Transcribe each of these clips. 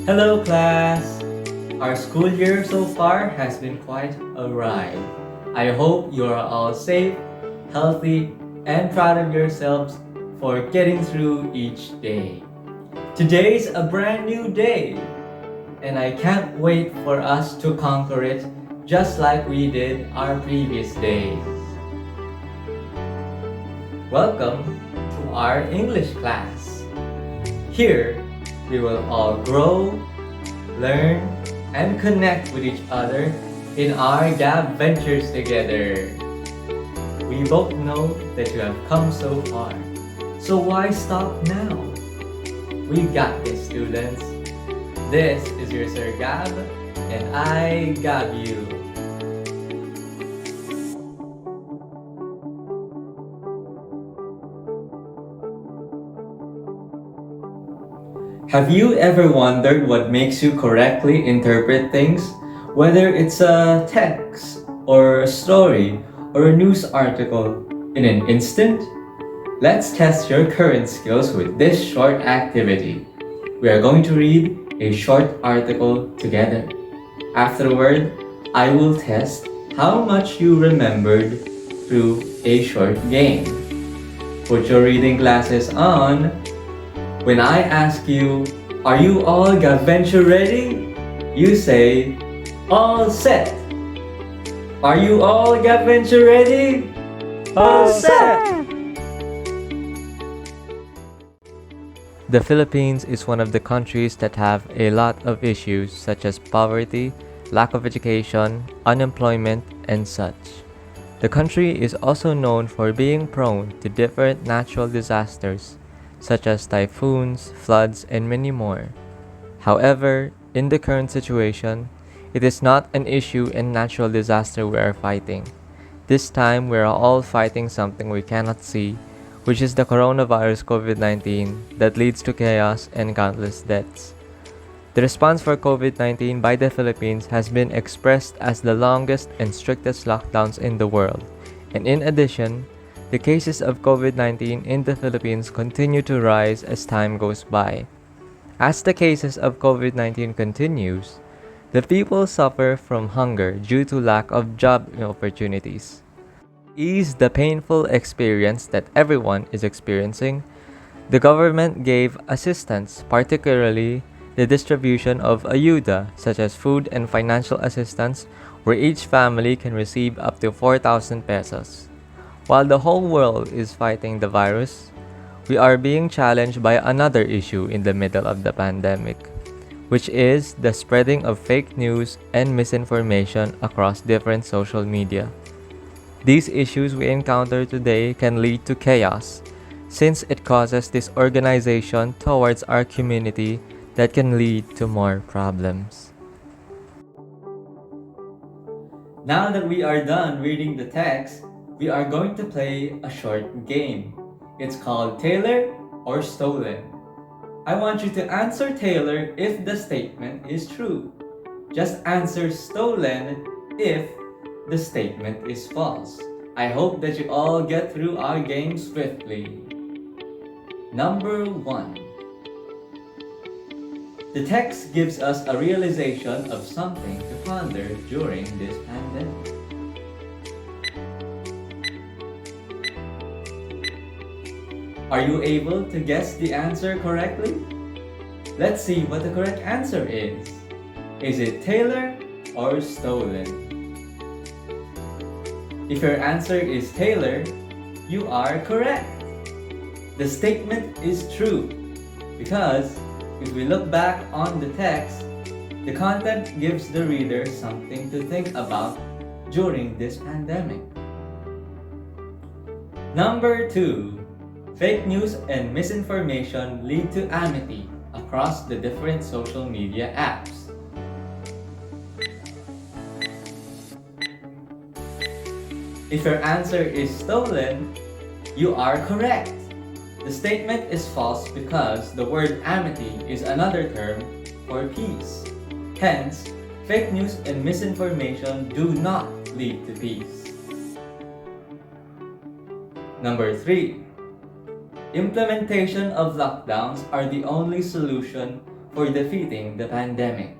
Hello class! Our school year so far has been quite a ride. I hope you are all safe, healthy, and proud of yourselves for getting through each day. Today's a brand new day, and I can't wait for us to conquer it just like we did our previous days. Welcome to our English class. Here, we will all grow, learn, and connect with each other in our gap ventures together. We both know that you have come so far, so why stop now? We got this, students. This is your Sir Gab, and I Gab you. Have you ever wondered what makes you correctly interpret things? Whether it's a text, or a story, or a news article, in an instant? Let's test your current skills with this short activity. We are going to read a short article together. Afterward, I will test how much you remembered through a short game. Put your reading glasses on. When I ask you, are you all Gaventure ready? You say, all set. Are you all Gaventure ready? All set! The Philippines is one of the countries that have a lot of issues such as poverty, lack of education, unemployment, and such. The country is also known for being prone to different natural disasters such as typhoons, floods, and many more. However, in the current situation, it is not an issue and natural disaster we are fighting. This time, we are all fighting something we cannot see, which is the coronavirus COVID-19 that leads to chaos and countless deaths. The response for COVID-19 by the Philippines has been expressed as the longest and strictest lockdowns in the world, and in addition, the cases of COVID-19 in the Philippines continue to rise as time goes by. As the cases of COVID-19 continues, the people suffer from hunger due to lack of job opportunities. To ease the painful experience that everyone is experiencing, the government gave assistance, particularly the distribution of ayuda such as food and financial assistance where each family can receive up to 4,000 pesos. While the whole world is fighting the virus, we are being challenged by another issue in the middle of the pandemic, which is the spreading of fake news and misinformation across different social media. These issues we encounter today can lead to chaos, since it causes disorganization towards our community that can lead to more problems. Now that we are done reading the text, we are going to play a short game. It's called Taylor or Stolen. I want you to answer Taylor if the statement is true. Just answer stolen if the statement is false. I hope that you all get through our game swiftly. Number 1. The text gives us a realization of something to ponder during this pandemic. Are you able to guess the answer correctly? Let's see what the correct answer is. Is it Taylor or stolen? If your answer is Taylor, you are correct. The statement is true because if we look back on the text, the content gives the reader something to think about during this pandemic. Number 2. Fake news and misinformation lead to amity across the different social media apps. If your answer is stolen, you are correct. The statement is false because the word amity is another term for peace. Hence, fake news and misinformation do not lead to peace. Number 3. Implementation of lockdowns are the only solution for defeating the pandemic.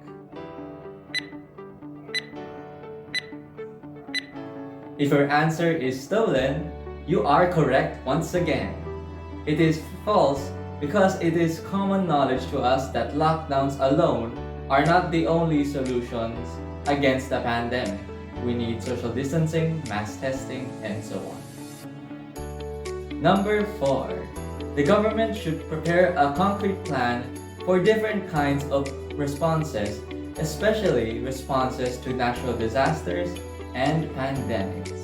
If your answer is stolen, you are correct once again. It is false because it is common knowledge to us that lockdowns alone are not the only solutions against the pandemic. We need social distancing, mass testing, and so on. Number 4. The government should prepare a concrete plan for different kinds of responses, especially responses to natural disasters and pandemics.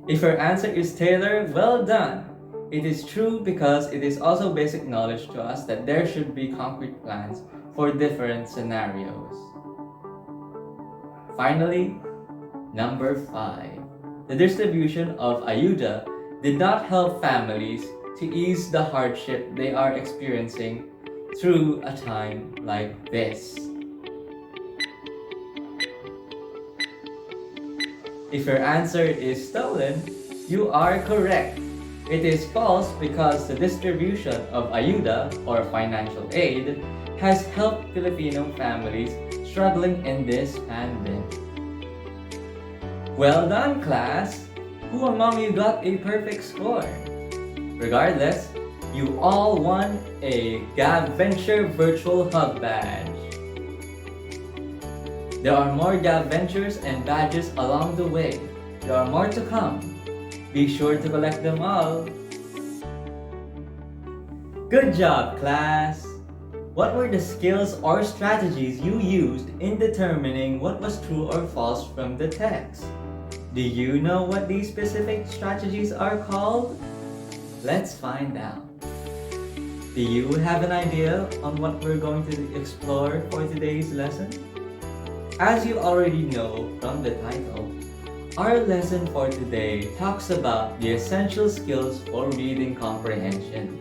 If your answer is Taylor, well done! It is true because it is also basic knowledge to us that there should be concrete plans for different scenarios. Finally, number 5. The distribution of ayuda did not help families to ease the hardship they are experiencing through a time like this. If your answer is stolen, you are correct. It is false because the distribution of ayuda or financial aid has helped Filipino families struggling in this pandemic. Well done, class! Who among you got a perfect score? Regardless, you all won a JAVIER Virtual Hub badge. There are more JAVventures and badges along the way. There are more to come. Be sure to collect them all. Good job, class! What were the skills or strategies you used in determining what was true or false from the text? Do you know what these specific strategies are called? Let's find out. Do you have an idea on what we're going to explore for today's lesson? As you already know from the title, our lesson for today talks about the essential skills for reading comprehension.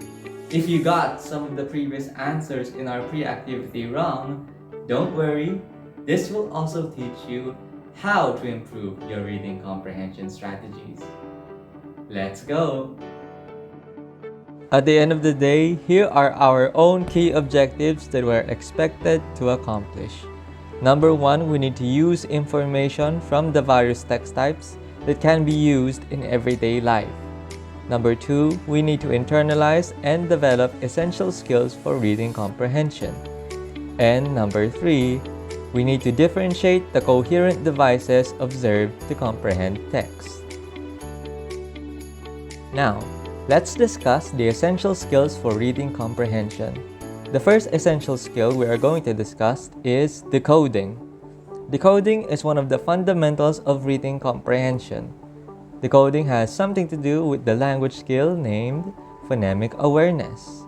If you got some of the previous answers in our pre-activity wrong, don't worry, this will also teach you how to improve your reading comprehension strategies. Let's go! At the end of the day, here are our own key objectives that we're expected to accomplish. Number 1, we need to use information from the various text types that can be used in everyday life. Number 2, we need to internalize and develop essential skills for reading comprehension. And number 3, we need to differentiate the coherent devices observed to comprehend text. Now, let's discuss the essential skills for reading comprehension. The first essential skill we are going to discuss is decoding. Decoding is one of the fundamentals of reading comprehension. Decoding has something to do with the language skill named phonemic awareness.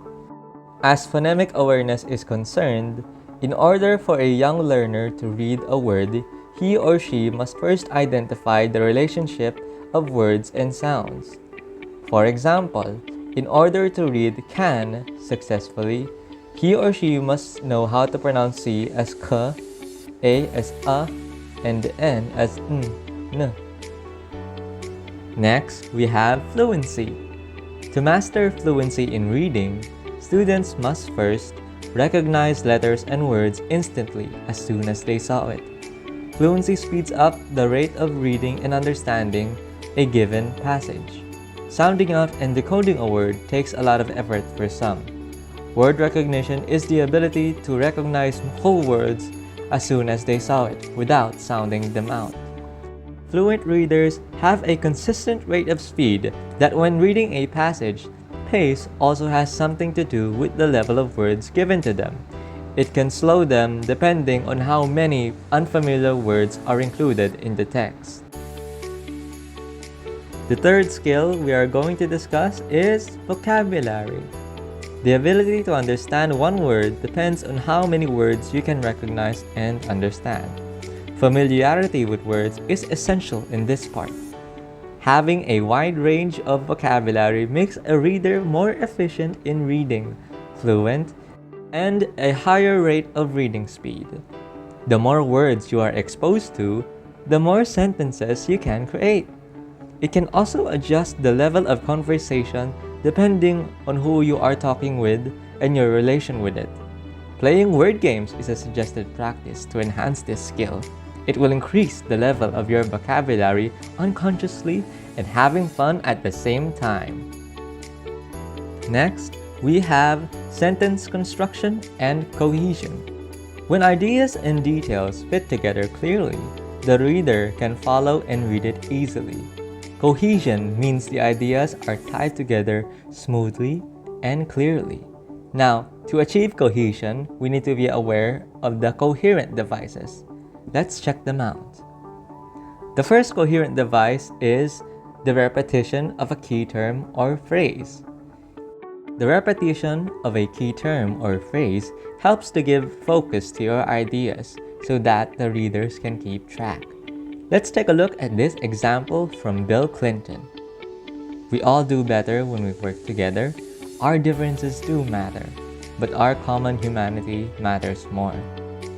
As phonemic awareness is concerned, in order for a young learner to read a word, he or she must first identify the relationship of words and sounds. For example, in order to read can successfully, he or she must know how to pronounce C as k, A as a, and N as n. Next, we have fluency. To master fluency in reading, students must first recognize letters and words instantly as soon as they saw it. Fluency speeds up the rate of reading and understanding a given passage. Sounding out and decoding a word takes a lot of effort for some. Word recognition is the ability to recognize whole words as soon as they saw it without sounding them out. Fluent readers have a consistent rate of speed that when reading a passage, pace also has something to do with the level of words given to them. It can slow them depending on how many unfamiliar words are included in the text. The third skill we are going to discuss is vocabulary. The ability to understand one word depends on how many words you can recognize and understand. Familiarity with words is essential in this part. Having a wide range of vocabulary makes a reader more efficient in reading, fluent, and a higher rate of reading speed. The more words you are exposed to, the more sentences you can create. It can also adjust the level of conversation depending on who you are talking with and your relation with it. Playing word games is a suggested practice to enhance this skill. It will increase the level of your vocabulary unconsciously and having fun at the same time. Next, we have sentence construction and cohesion. When ideas and details fit together clearly, the reader can follow and read it easily. Cohesion means the ideas are tied together smoothly and clearly. Now, to achieve cohesion, we need to be aware of the coherent devices. Let's check them out. The first coherent device is the repetition of a key term or phrase. The repetition of a key term or phrase helps to give focus to your ideas so that the readers can keep track. Let's take a look at this example from Bill Clinton. We all do better when we work together. Our differences do matter, but our common humanity matters more.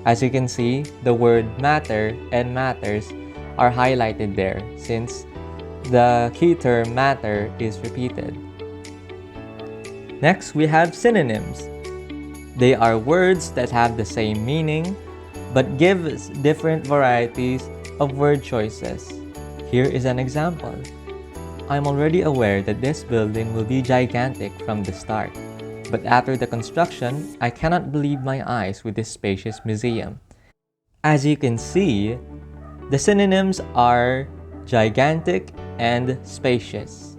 As you can see, the word matter and matters are highlighted there since the key term matter is repeated. Next, we have synonyms. They are words that have the same meaning but give different varieties of word choices. Here is an example. I'm already aware that this building will be gigantic from the start. But after the construction, I cannot believe my eyes with this spacious museum. As you can see, the synonyms are gigantic and spacious.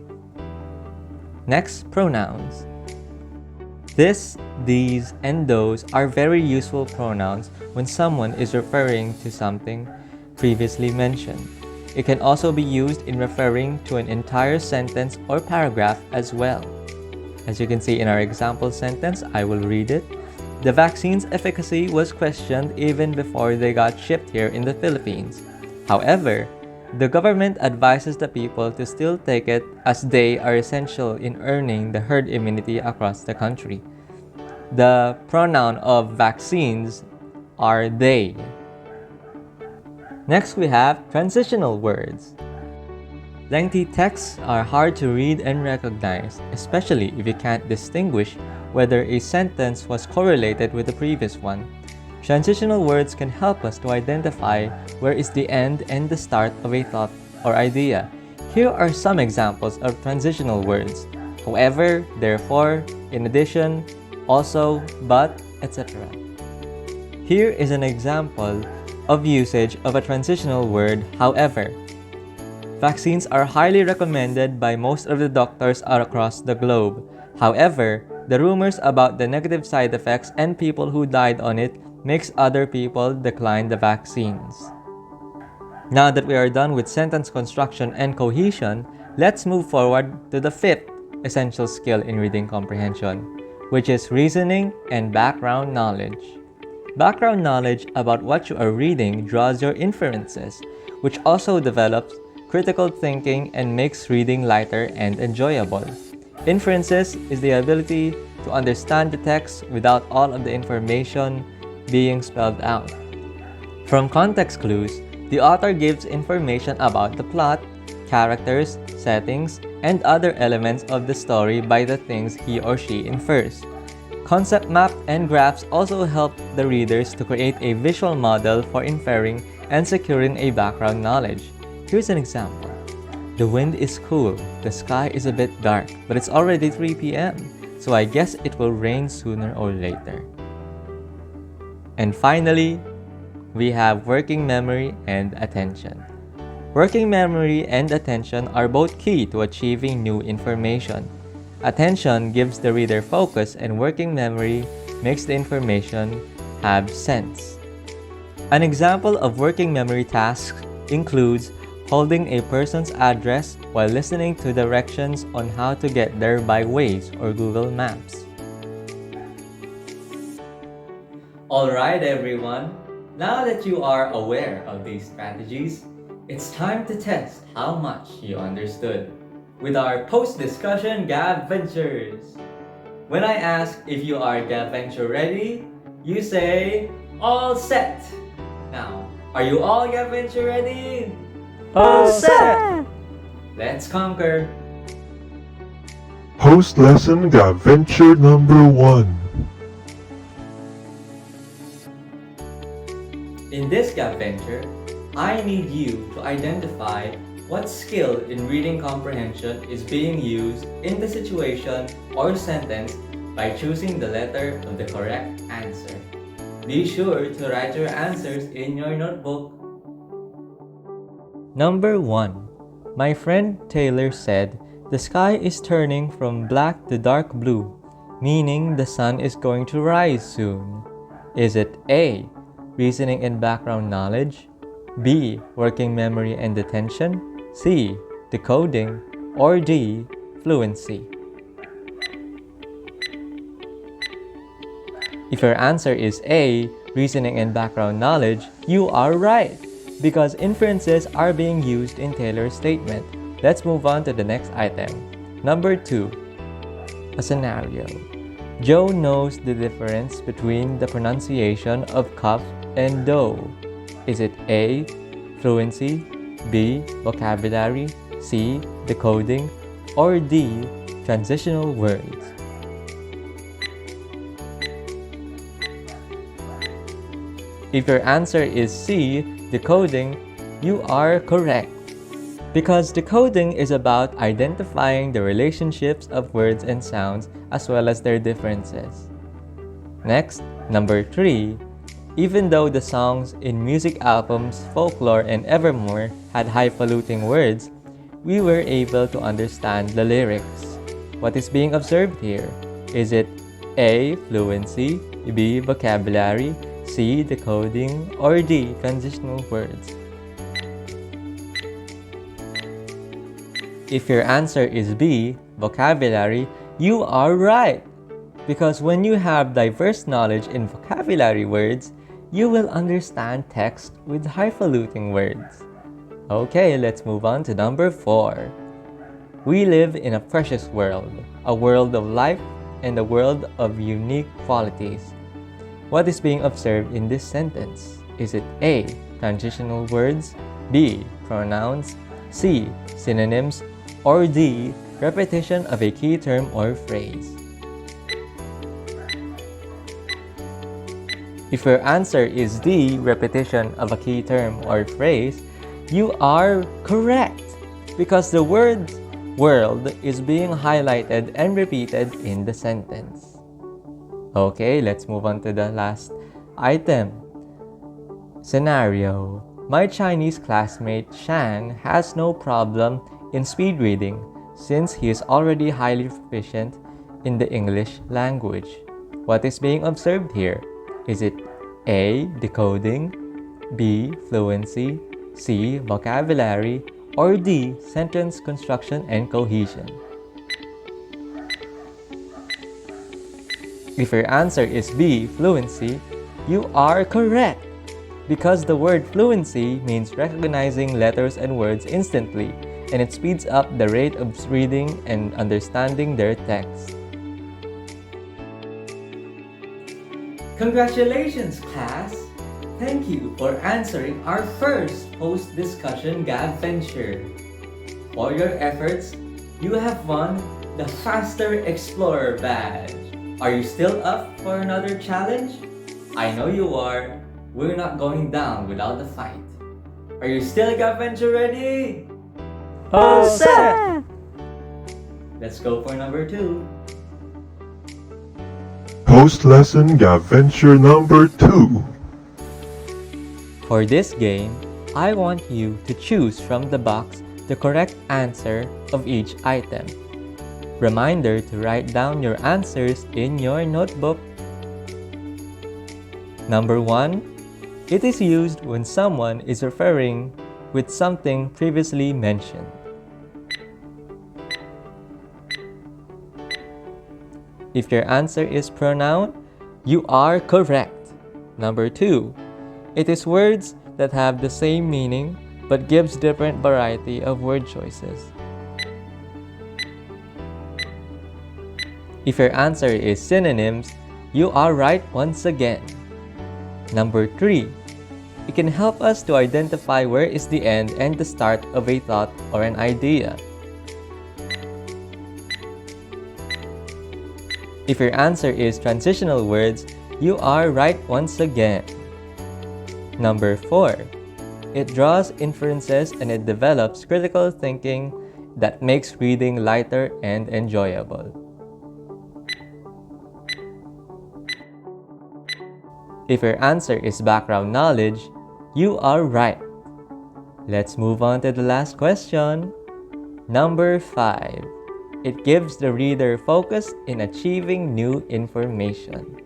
Next, pronouns. This, these, and those are very useful pronouns when someone is referring to something previously mentioned. It can also be used in referring to an entire sentence or paragraph as well. As you can see in our example sentence, I will read it. The vaccine's efficacy was questioned even before they got shipped here in the Philippines. However, the government advises the people to still take it as they are essential in earning the herd immunity across the country. The pronoun of vaccines are they. Next, we have transitional words. Lengthy texts are hard to read and recognize, especially if you can't distinguish whether a sentence was correlated with the previous one. Transitional words can help us to identify where is the end and the start of a thought or idea. Here are some examples of transitional words: however, therefore, in addition, also, but, etc. Here is an example of usage of a transitional word, however. Vaccines are highly recommended by most of the doctors across the globe. However, the rumors about the negative side effects and people who died on it makes other people decline the vaccines. Now that we are done with sentence construction and cohesion, let's move forward to the fifth essential skill in reading comprehension, which is reasoning and background knowledge. Background knowledge about what you are reading draws your inferences, which also develops critical thinking and makes reading lighter and enjoyable. Inferences is the ability to understand the text without all of the information being spelled out. From context clues, the author gives information about the plot, characters, settings, and other elements of the story by the things he or she infers. Concept map and graphs also help the readers to create a visual model for inferring and securing a background knowledge. Here's an example. The wind is cool, the sky is a bit dark, but it's already 3 p.m., so I guess it will rain sooner or later. And finally, we have working memory and attention. Working memory and attention are both key to achieving new information. Attention gives the reader focus, and working memory makes the information have sense. An example of working memory tasks includes holding a person's address while listening to directions on how to get there by Waze or Google Maps. Alright everyone, now that you are aware of these strategies, it's time to test how much you understood with our post-discussion Gab Ventures. When I ask if you are Gab Venture ready, you say, all set! Now, are you all Gab Venture ready? All set! Let's conquer! Post-lesson Venture number 1. In this Gap Venture, I need you to identify what skill in reading comprehension is being used in the situation or sentence by choosing the letter of the correct answer. Be sure to write your answers in your notebook. Number 1. My friend Taylor said, the sky is turning from black to dark blue, meaning the sun is going to rise soon. Is it A, reasoning and background knowledge, B, working memory and attention, C, decoding, or D, fluency? If your answer is A, reasoning and background knowledge, you are right, because inferences are being used in Taylor's statement. Let's move on to the next item. Number 2. A scenario. Joe knows the difference between the pronunciation of cup and dough. Is it A, fluency, B, vocabulary, C, decoding, or D, transitional words? If your answer is C, decoding, you are correct. Because decoding is about identifying the relationships of words and sounds as well as their differences. Next, number 3. Even though the songs in music albums Folklore and Evermore had highfalutin words, we were able to understand the lyrics. What is being observed here? Is it A, fluency, B, vocabulary, C, decoding, or D, transitional words? If your answer is B, vocabulary, you are right. Because when you have diverse knowledge in vocabulary words, you will understand text with highfalutin words. Okay, let's move on to number 4. We live in a precious world, a world of life and a world of unique qualities. What is being observed in this sentence? Is it A, transitional words, B, pronouns, C, synonyms, or D, repetition of a key term or phrase? If your answer is D, repetition of a key term or phrase, you are correct because the word world is being highlighted and repeated in the sentence. Okay, let's move on to the last item. Scenario. My Chinese classmate Shan has no problem in speed reading since he is already highly proficient in the English language. What is being observed here? Is it A, decoding, B, fluency, C, vocabulary, or D, sentence construction and cohesion? If your answer is B, fluency, you are correct because the word fluency means recognizing letters and words instantly, and it speeds up the rate of reading and understanding their text. Congratulations, class! Thank you for answering our first post-discussion Gab Venture. For your efforts, you have won the Faster Explorer badge. Are you still up for another challenge? I know you are. We're not going down without a fight. Are you still Gab Venture ready? All set! Let's go for number 2. Post-lesson Venture number 2. For this game, I want you to choose from the box the correct answer of each item. Reminder to write down your answers in your notebook. Number 1. It is used when someone is referring with something previously mentioned. If your answer is pronoun, you are correct. Number 2, it is words that have the same meaning but gives different variety of word choices. If your answer is synonyms, you are right once again. Number 3, it can help us to identify where is the end and the start of a thought or an idea. If your answer is transitional words, you are right once again. Number 4, it draws inferences and it develops critical thinking that makes reading lighter and enjoyable. If your answer is background knowledge, you are right. Let's move on to the last question. Number 5, it gives the reader focus in achieving new information.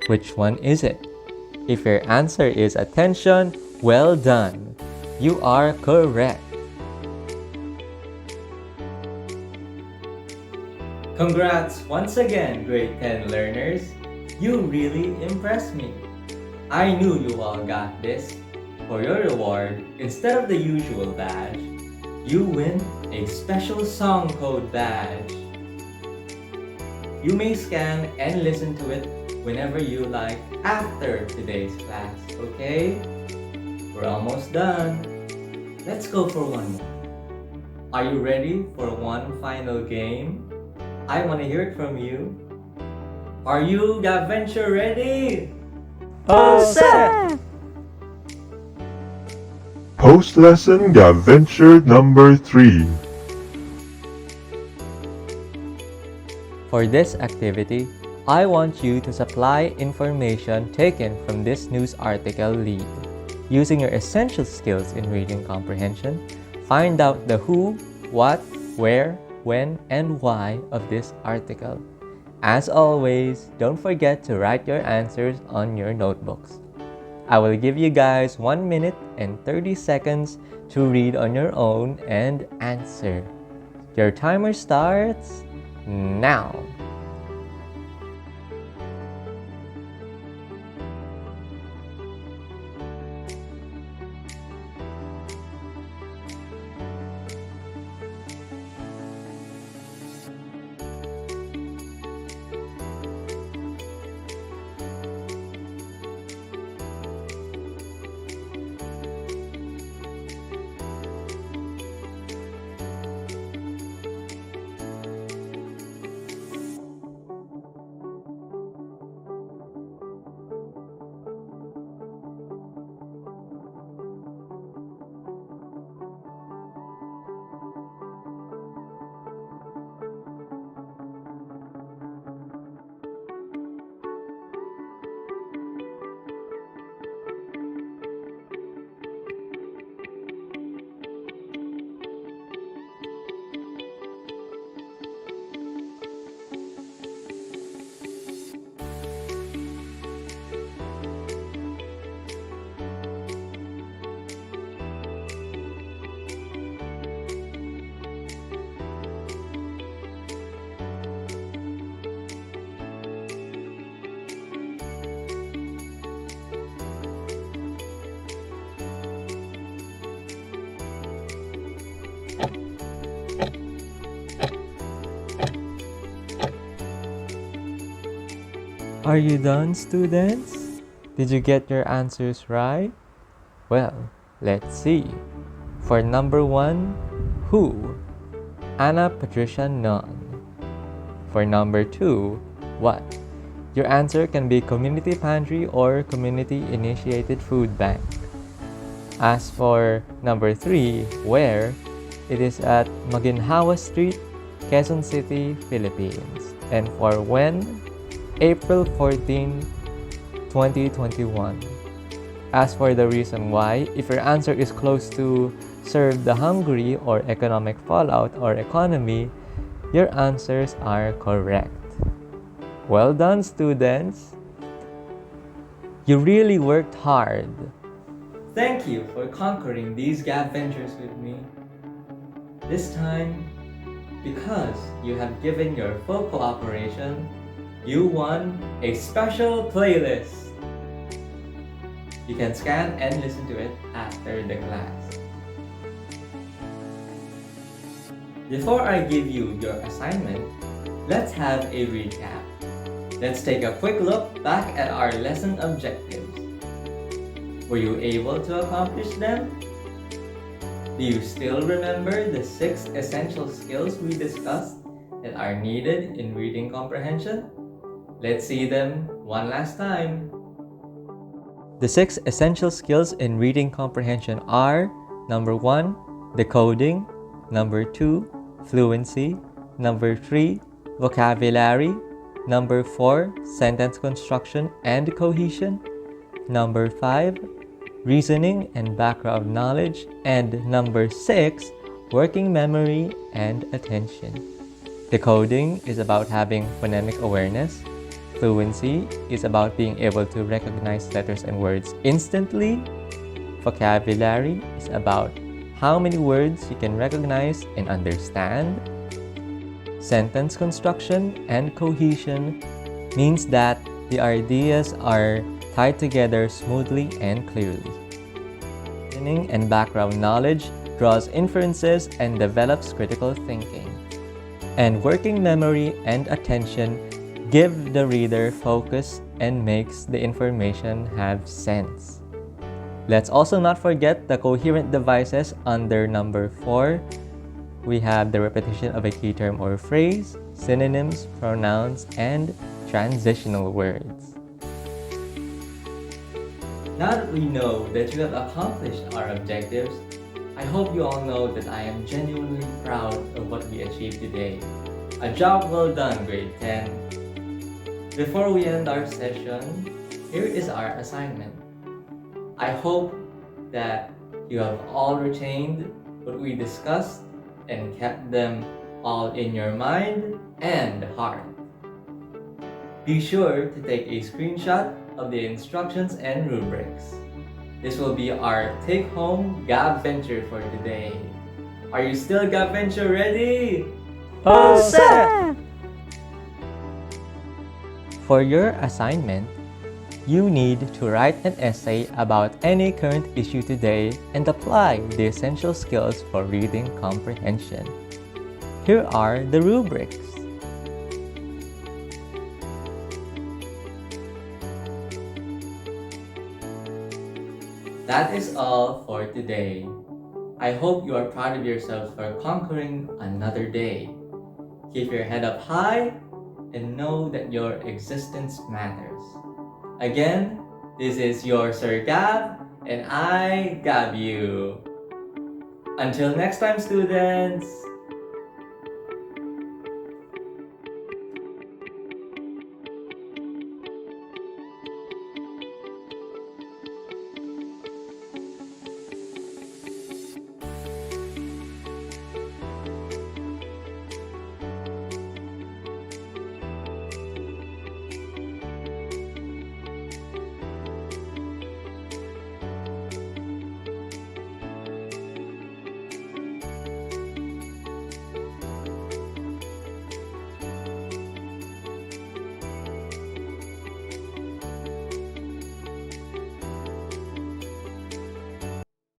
Which one is it? If your answer is attention, well done. You are correct. Congrats once again, grade 10 learners. You really impressed me. I knew you all got this. For your reward, instead of the usual badge, you win a special song code badge. You may scan and listen to it whenever you like after today's class, okay? We're almost done. Let's go for one more. Are you ready for one final game? I want to hear it from you. Are you, JAVIER, ready? All set! Post-lesson JAVIER number 3. For this activity, I want you to supply information taken from this news article lead. Using your essential skills in reading comprehension, find out the who, what, where, when, and why of this article. As always, don't forget to write your answers on your notebooks. I will give you guys 1 minute and 30 seconds to read on your own and answer. Your timer starts now. Are you done, students? Did you get your answers right? Well, let's see. For number 1, who? Anna Patricia Nunn. For number 2, what? Your answer can be community pantry or community initiated food bank. As for number 3, where? It is at Maginhawa Street, Quezon City, Philippines. And for when? April 14, 2021. As for the reason why, if your answer is close to serve the hungry or economic fallout or economy, your answers are correct. Well done, students! You really worked hard. Thank you for conquering these gap ventures with me. This time, because you have given your full cooperation, you won a special playlist. You can scan and listen to it after the class. Before I give you your assignment, let's have a recap. Let's take a quick look back at our lesson objectives. Were you able to accomplish them? Do you still remember the 6 essential skills we discussed that are needed in reading comprehension? Let's see them one last time. The 6 essential skills in reading comprehension are: number 1, decoding; number 2, fluency; number 3, vocabulary; number 4, sentence construction and cohesion; number 5, reasoning and background knowledge; and number 6, working memory and attention. Decoding is about having phonemic awareness. Fluency is about being able to recognize letters and words instantly. Vocabulary is about how many words you can recognize and understand. Sentence construction and cohesion means that the ideas are tied together smoothly and clearly. Reasoning and background knowledge draws inferences and develops critical thinking. And working memory and attention give the reader focus and makes the information have sense. Let's also not forget the coherent devices under number 4. We have the repetition of a key term or phrase, synonyms, pronouns, and transitional words. Now that we know that you have accomplished our objectives, I hope you all know that I am genuinely proud of what we achieved today. A job well done, grade 10. Before we end our session, here is our assignment. I hope that you have all retained what we discussed and kept them all in your mind and heart. Be sure to take a screenshot of the instructions and rubrics. This will be our take-home Gab Venture for today. Are you still Gab Venture ready? All set! For your assignment, you need to write an essay about any current issue today and apply the essential skills for reading comprehension. Here are the rubrics. That is all for today. I hope you are proud of yourselves for conquering another day. Keep your head up high and know that your existence matters. Again, this is your Sir Gab, and I gab you. Until next time, students!